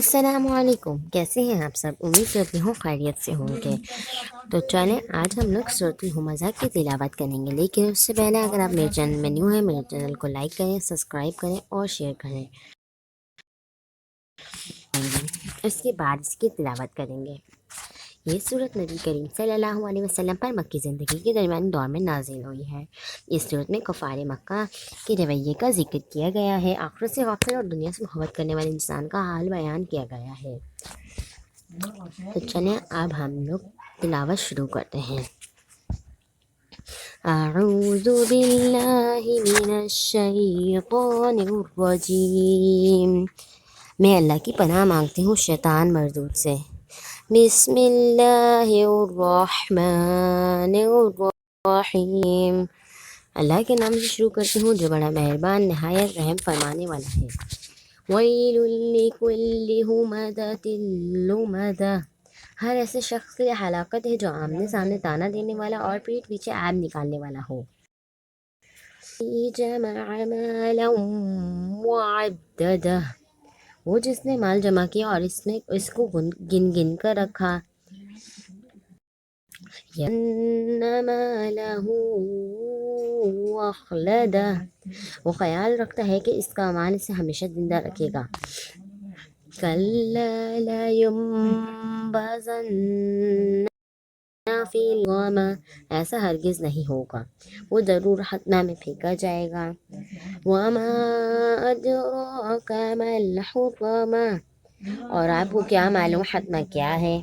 السلام علیکم، کیسے ہیں آپ سب؟ امید کرتی ہوں خیریت سے ہوں گے۔ تو چلیں آج ہم لوگ سورۃ الہمزہ کی تلاوت کریں گے، لیکن اس سے پہلے اگر آپ میرے چینل میں نیو ہیں میرے چینل کو لائک کریں، سبسکرائب کریں اور شیئر کریں۔ اس کے بعد اس کی تلاوت کریں گے۔ یہ سورت نبی کریم صلی اللہ علیہ وسلم پر مکی زندگی کے درمیانی دور میں نازل ہوئی ہے۔ اس صورت میں کفار مکہ کے رویے کا ذکر کیا گیا ہے، آخرت سے غافل اور دنیا سے محبت کرنے والے انسان کا حال بیان کیا گیا ہے۔ تو چلیں اب ہم لوگ تلاوت شروع کرتے ہیں۔ اعوذ باللہ من الشیطان الرجیم، میں اللہ کی پناہ مانگتی ہوں شیطان مردود سے۔ بسم اللہ الرحمن الرحیم، اللہ کے نام سے شروع کرتی ہوں جو بڑا مہربان نہایت رحم فرمانے والا ہے۔ ویل لکل ہمزۃ لمزہ، ہر ایسے شخص کے لیے ہلاکت ہے جو آمنے سامنے تانا دینے والا اور پیٹھ پیچھے عیب نکالنے والا ہو۔ جمع مالا وعددہ، وہ جس نے مال جمع کیا اور اس کو گن گن کر رکھا۔ ین مالہ اخلدہ، وہ خیال رکھتا ہے کہ اس کا مال اسے ہمیشہ زندہ رکھے گا۔ کلا لینبذن فی الحطمہ، ایسا ہرگز نہیں ہوگا، وہ ضرور حتمہ میں پھینکا جائے گا۔ وما ادراک ما الحطمہ، اور آپ کو کیا معلوم حتمہ کیا ہے؟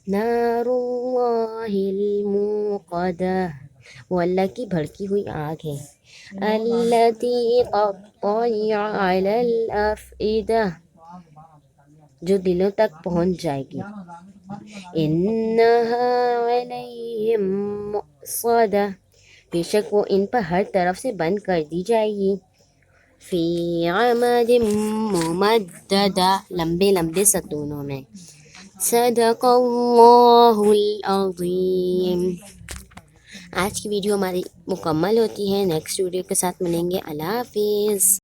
نار اللہ الموقدہ، وہ اللہ کی بھڑکی ہوئی آگ ہے۔ التی تطلع علی الافئدہ، جو دلوں تک پہنچ جائے گی۔ انہا علیہم مؤصدہ، بے شک وہ ان پر ہر طرف سے بند کر دی جائے گی۔ فی عمد ممددہ، لمبے لمبے ستونوں میں۔ صدق اللہ العظیم۔ آج کی ویڈیو ہماری مکمل ہوتی ہے، نیکسٹ ویڈیو کے ساتھ ملیں گے۔ اللہ حافظ۔